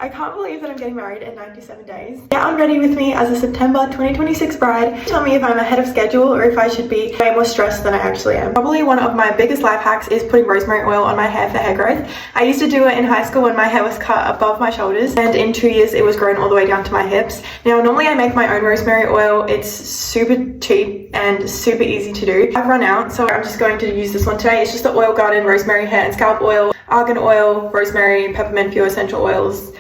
I can't believe that I'm getting married in 97 days. Get on ready with me as a September 2026 bride. Tell me if I'm ahead of schedule or if I should be way more stressed than I actually am. Probably one of my biggest life hacks is putting rosemary oil on my hair for hair growth. I used to do it in high school when my hair was cut above my shoulders, and in 2 years it was grown all the way down to my hips. Now normally I make my own rosemary oil. It's super cheap and super easy to do. I've run out, so I'm just going to use this one today. It's just the Oil Garden rosemary hair and scalp oil, argan oil, rosemary, peppermint, pure essential oils,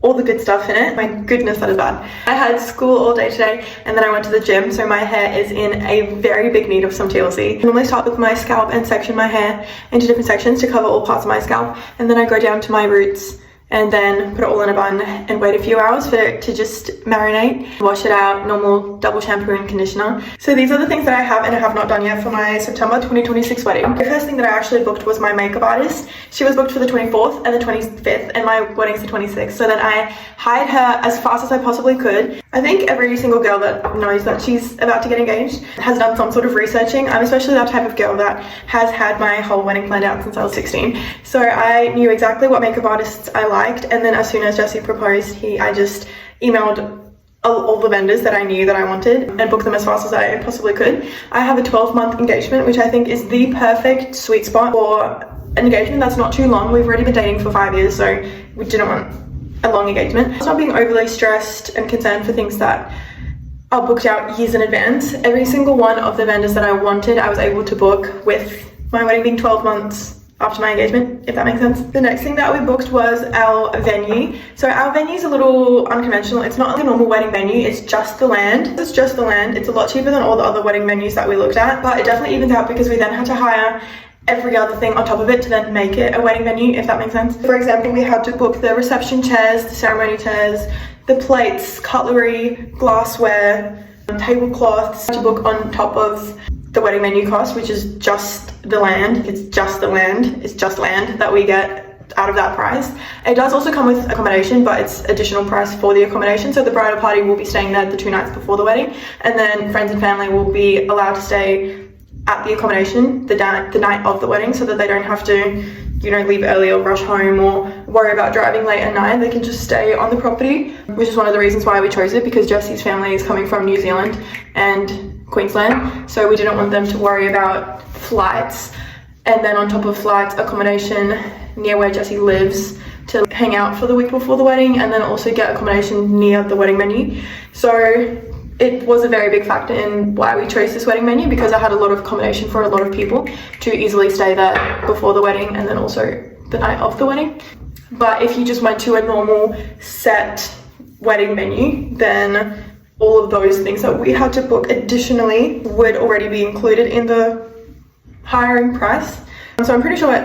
all the good stuff in it. My goodness, that is bad. I had school all day today and then I went to the gym, so my hair is in a very big need of some TLC. I normally start with my scalp and section my hair into different sections to cover all parts of my scalp, and then I go down to my roots and then put it all in a bun and wait a few hours for it to just marinate. Wash it out, normal double shampoo and conditioner. So these are the things that I have and I have not done yet for my September 2026 wedding. The first thing that I actually booked was my makeup artist. She was booked for the 24th and the 25th, and my wedding's the 26th. So then I hired her as fast as I possibly could. I think every single girl that knows that she's about to get engaged has done some sort of researching. I'm especially that type of girl that has had my whole wedding planned out since I was 16. So I knew exactly what makeup artists I liked, and then as soon as Jesse proposed, I just emailed all the vendors that I knew that I wanted and booked them as fast as I possibly could. I have a 12-month engagement, which I think is the perfect sweet spot for an engagement that's not too long. We've already been dating for 5 years, so we didn't want a long engagement. I was not being overly stressed and concerned for things that are booked out years in advance. Every single one of the vendors that I wanted, I was able to book with my wedding being 12 months after my engagement, if that makes sense. The next thing that we booked was our venue. So our venue is a little unconventional. It's not like a normal wedding venue, it's just the land. It's just the land. It's a lot cheaper than all the other wedding venues that we looked at, but it definitely evens out because we then had to hire every other thing on top of it to then make it a wedding venue, if that makes sense. For example, we had to book the reception chairs, the ceremony chairs, the plates, cutlery, glassware, tablecloths to book on top of the wedding venue cost, which is just the land. It's just the land. It's just land that we get out of that price. It does also come with accommodation, but it's additional price for the accommodation. So the bridal party will be staying there the 2 nights before the wedding, and then friends and family will be allowed to stay at the accommodation the night of the wedding, so that they don't have to, you know, leave early or rush home or worry about driving late at night. They can just stay on the property, which is one of the reasons why we chose it, because Jesse's family is coming from New Zealand and Queensland, so we didn't want them to worry about flights, and then on top of flights, accommodation near where Jesse lives to hang out for the week before the wedding, and then also get accommodation near the wedding venue. So it was a very big factor in why we chose this wedding venue, because I had a lot of accommodation for a lot of people to easily stay there before the wedding and then also the night of the wedding. But if you just went to a normal set wedding venue, then all of those things that we had to book additionally would already be included in the hiring price. So I'm pretty sure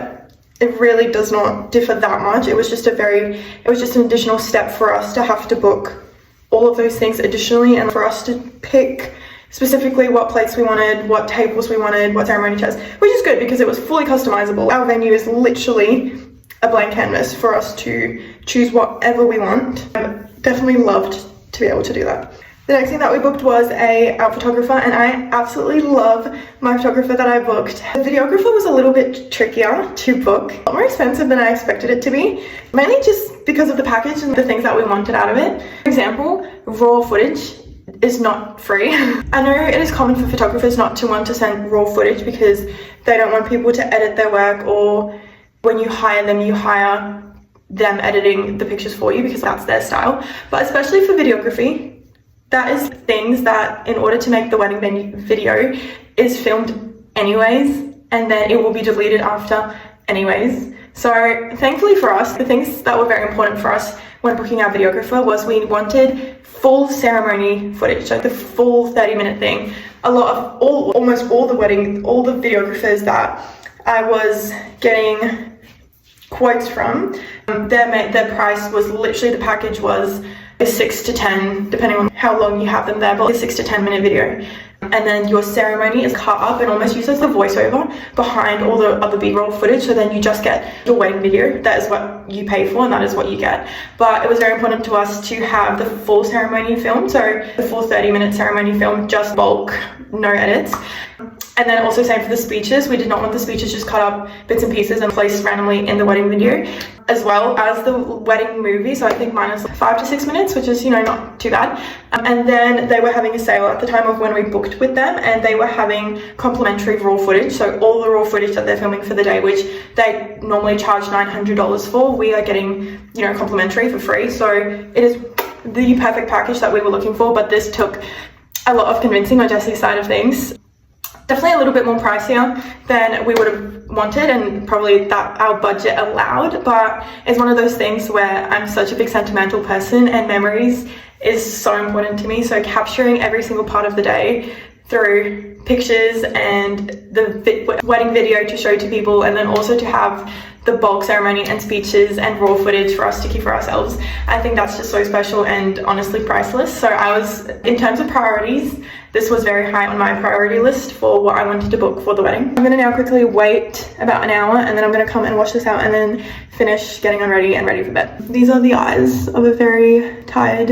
it really does not differ that much. It was just an additional step for us to have to book all of those things additionally, and for us to pick specifically what plates we wanted, what tables we wanted, what ceremony chairs, which is good because it was fully customizable. Our venue is literally a blank canvas for us to choose whatever we want. I definitely loved to be able to do that. The next thing that we booked was our photographer, and I absolutely love my photographer that I booked. The videographer was a little bit trickier to book, a lot more expensive than I expected it to be, mainly just because of the package and the things that we wanted out of it. For example, raw footage is not free. I know it is common for photographers not to want to send raw footage because they don't want people to edit their work, or when you hire them, you hire them editing the pictures for you because that's their style. But especially for videography, that is things that in order to make the wedding venue video is filmed anyways, and then it will be deleted after anyways. So thankfully for us, the things that were very important for us when booking our videographer was we wanted full ceremony footage, like the full 30-minute thing. Almost all the videographers that I was getting quotes from, their price was literally, the package was 6 to 10, depending on how long you have them there, but a 6 to 10 minute video. And then your ceremony is cut up and almost used as the voiceover behind all the other B-roll footage, so then you just get your wedding video. That is what you pay for and that is what you get. But it was very important to us to have the full ceremony film, so the full 30-minute ceremony film, just bulk, no edits. And then also same for the speeches. We did not want the speeches just cut up bits and pieces and placed randomly in the wedding video, as well as the wedding movie. So I think mine is 5 to 6 minutes, which is, you know, not too bad. And then they were having a sale at the time of when we booked with them, and they were having complimentary raw footage. So all the raw footage that they're filming for the day, which they normally charge $900 for, we are getting, you know, complimentary for free. So it is the perfect package that we were looking for, but this took a lot of convincing on Jesse's side of things. Definitely a little bit more pricier than we would have wanted, and probably that our budget allowed, but it's one of those things where I'm such a big sentimental person and memories is so important to me. So capturing every single part of the day through pictures and the wedding video to show to people, and then also to have the bulk ceremony and speeches and raw footage for us to keep for ourselves, I think that's just so special and honestly priceless. So I was, in terms of priorities, this was very high on my priority list for what I wanted to book for the wedding. I'm gonna now quickly wait about an hour, and then I'm gonna come and wash this out and then finish getting on ready and ready for bed. These are the eyes of a very tired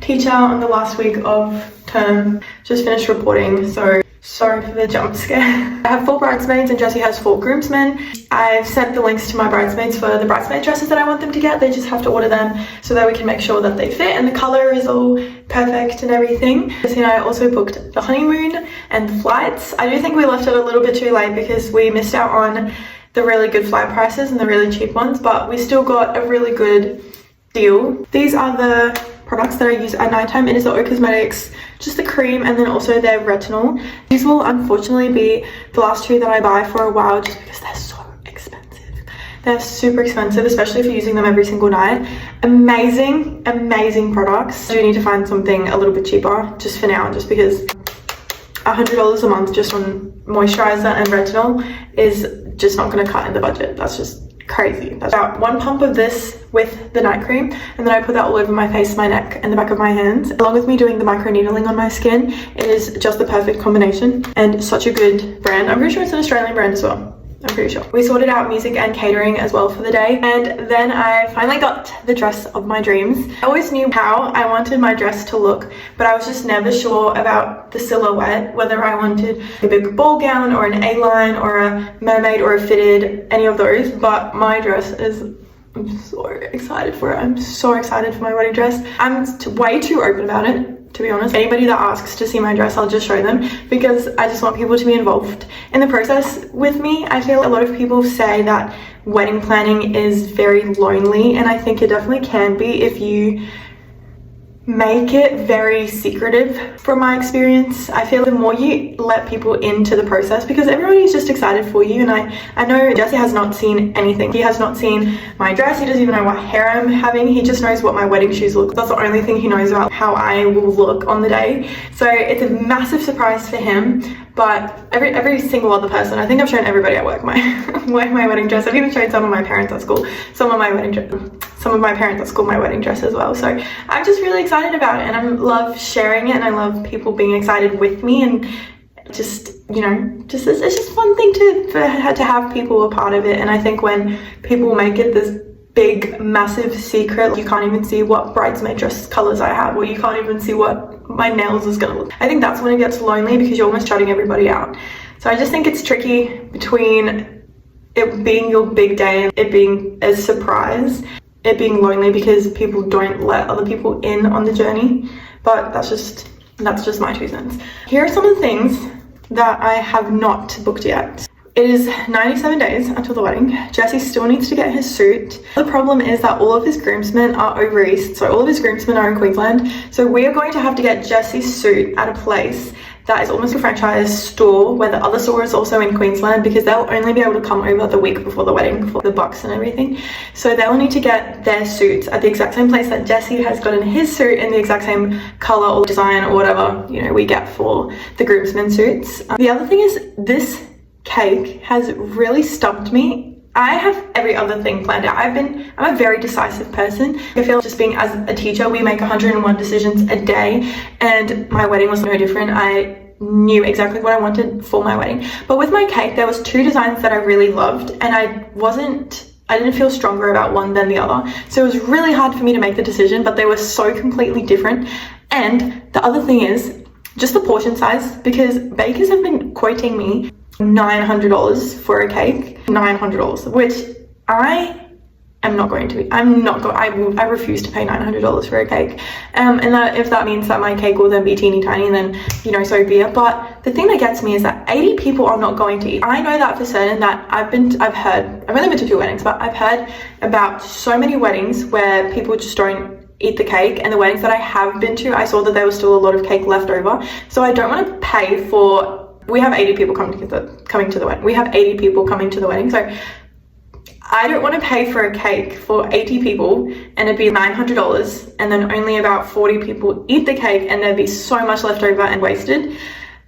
teacher on the last week of term. Just finished reporting, so sorry for the jump scare. I have 4 bridesmaids and Jessie has 4 groomsmen. I've sent the links to my bridesmaids for the bridesmaid dresses that I want them to get. They just have to order them so that we can make sure that they fit and the color is all perfect and everything. Jessie and I also booked the honeymoon and the flights. I do think we left it a little bit too late because we missed out on the really good flight prices and the really cheap ones, but we still got a really good deal. These are the products that I use at nighttime. It is the O Cosmetics, just the cream, and then also their retinol. These will unfortunately be the last 2 that I buy for a while, just because they're so expensive. They're super expensive, especially if you're using them every single night. Amazing, amazing products. I do need to find something a little bit cheaper just for now, just because $100 a month just on moisturizer and retinol is just not going to cut in the budget. That's just crazy. That's about 1 pump of this with the night cream, and then I put that all over my face, my neck, and the back of my hands. Along with me doing the micro needling on my skin, it is just the perfect combination and such a good brand. I'm pretty sure it's an Australian brand as well. I'm pretty sure. We sorted out music and catering as well for the day, and then I finally got the dress of my dreams. I always knew how I wanted my dress to look, but I was just never sure about the silhouette, whether I wanted a big ball gown or an A-line or a mermaid or a fitted, any of those. But my dress is, I'm so excited for it. I'm so excited for my wedding dress. I'm way too open about it, to be honest. Anybody that asks to see my dress, I'll just show them, because I just want people to be involved in the process with me. I feel a lot of people say that wedding planning is very lonely, and I think it definitely can be if you make it very secretive. From my experience, I feel the more you let people into the process, because everybody's just excited for you. And I know Jesse has not seen anything. He has not seen my dress. He doesn't even know what hair I'm having. He just knows what my wedding shoes look. That's the only thing he knows about how I will look on the day. So it's a massive surprise for him. But every single other person, I think I've shown everybody at work my wedding dress. I've even shown some of my parents at school some of my parents at school my wedding dress as well. So I'm just really excited about it, and I love sharing it, and I love people being excited with me, and just, you know, it's just a fun thing to have people a part of it. And I think when people make it this big massive secret, you can't even see what bridesmaid dress colors I have, or you can't even see what my nails is gonna look. I think that's when it gets lonely, because you're almost shutting everybody out. So I just think it's tricky between it being your big day and it being a surprise, it being lonely because people don't let other people in on the journey. But that's just my 2 cents. Here are some of the things that I have not booked yet. It is 97 days until the wedding. Jesse still needs to get his suit. The problem is that all of his groomsmen are over east, so all of his groomsmen are in Queensland. So we are going to have to get Jesse's suit at a place that is almost a franchise store, where the other store is also in Queensland, because they'll only be able to come over the week before the wedding for the bucks and everything. So they'll need to get their suits at the exact same place that Jesse has gotten his suit, in the exact same color or design or whatever, you know, we get for the groomsmen suits. The other thing is, this cake has really stumped me. I have every other thing planned out. I'm a very decisive person. I feel just being as a teacher, we make 101 decisions a day, and my wedding was no different. I knew exactly what I wanted for my wedding. But with my cake, there was 2 designs that I really loved, and I didn't feel stronger about one than the other. So it was really hard for me to make the decision, but they were so completely different. And the other thing is, just the portion size, because bakers have been quoting me $900 for a cake. $900, which I am not going to be. I refuse to pay $900 for a cake. And that if that means that my cake will then be teeny tiny, then, you know, so be it. But the thing that gets me is that 80 people are not going to eat. I know that for certain. That I've only been to 2 weddings, but I've heard about so many weddings where people just don't eat the cake. And the weddings that I have been to, I saw that there was still a lot of cake left over. So I don't want to pay for, we have 80 people coming to the wedding. We have 80 people coming to the wedding. So I don't want to pay for a cake for 80 people and it'd be $900, and then only about 40 people eat the cake and there'd be so much left over and wasted.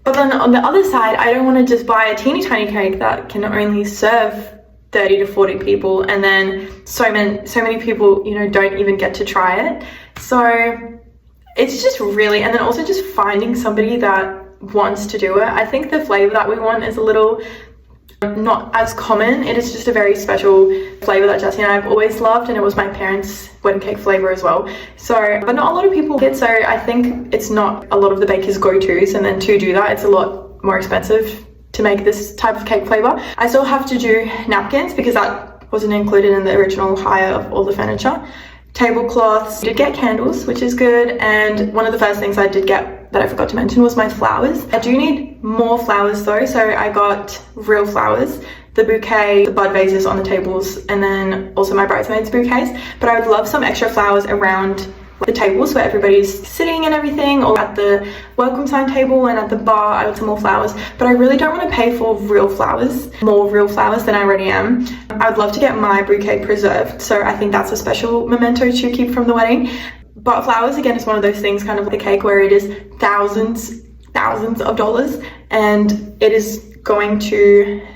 But then on the other side, I don't want to just buy a teeny tiny cake that can only serve 30 to 40 people, and then so many people, you know, don't even get to try it. So it's just really, and then also just finding somebody that wants to do it. I think the flavor that we want is a little not as common. It is just a very special flavor that Jessie and I have always loved, and it was my parents' wedding cake flavor as well. So, but not a lot of people get, so I think it's not a lot of the bakers' go-tos, and then to do that, it's a lot more expensive to make this type of cake flavor. I still have to do napkins because that wasn't included in the original hire of all the furniture. Tablecloths, did get candles, which is good, and one of the first things I did get that I forgot to mention was my flowers. I do need more flowers though, so I got real flowers, the bouquet, the bud vases on the tables, and then also my bridesmaids bouquets. But I would love some extra flowers around the tables where everybody's sitting and everything, or at the welcome sign table and at the bar. I want some more flowers, but I really don't want to pay for real flowers, more real flowers than I already am. I would love to get my bouquet preserved, so I think that's a special memento to keep from the wedding. But flowers, again, is one of those things, kind of like a cake, where it is thousands of dollars, and it is going to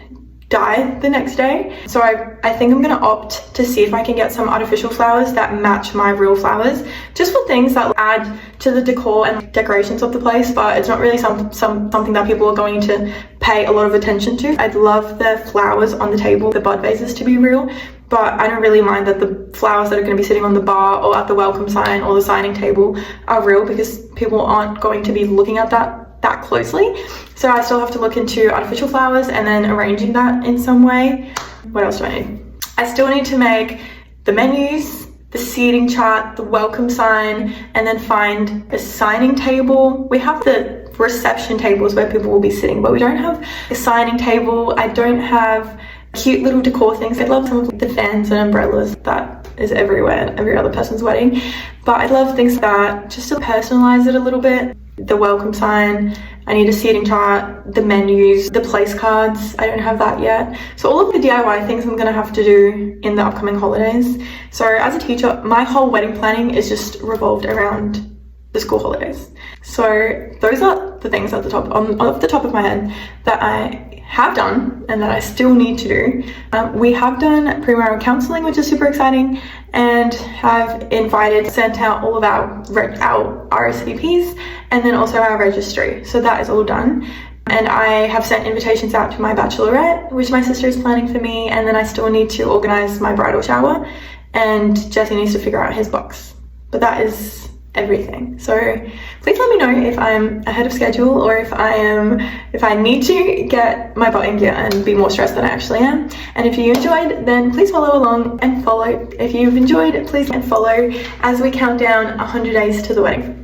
die the next day. So I think I'm gonna opt to see if I can get some artificial flowers that match my real flowers, just for things that add to the decor and decorations of the place, but it's not really something that people are going to pay a lot of attention to. I'd love the flowers on the table, the bud vases, to be real, but I don't really mind that the flowers that are going to be sitting on the bar or at the welcome sign or the signing table are real, because people aren't going to be looking at that closely. So I still have to look into artificial flowers and then arranging that in some way. What else do I need? I still need to make the menus, the seating chart, the welcome sign, and then find a signing table. We have the reception tables where people will be sitting, but we don't have a signing table. I don't have cute little decor things. I'd love some of the fans and umbrellas that is everywhere at every other person's wedding, but I'd love things like that, just to personalize it a little bit. The welcome sign, I need a seating chart, the menus, the place cards, I don't have that yet. So all of the DIY things I'm gonna have to do in the upcoming holidays. So as a teacher, my whole wedding planning is just revolved around the school holidays. So those are the things at the top, off the top of my head, that I have done and that I still need to do. We have done premarital counseling, which is super exciting, and have sent out all of our RSVPs, and then also our registry. So that is all done. And I have sent invitations out to my bachelorette, which my sister is planning for me, and then I still need to organize my bridal shower, and Jesse needs to figure out his box. But that is everything. So please let me know if I'm ahead of schedule, or if I need to get my butt in gear and be more stressed than I actually am. And if you enjoyed, then please follow along and follow. If you've enjoyed, please follow as we count down 100 days to the wedding.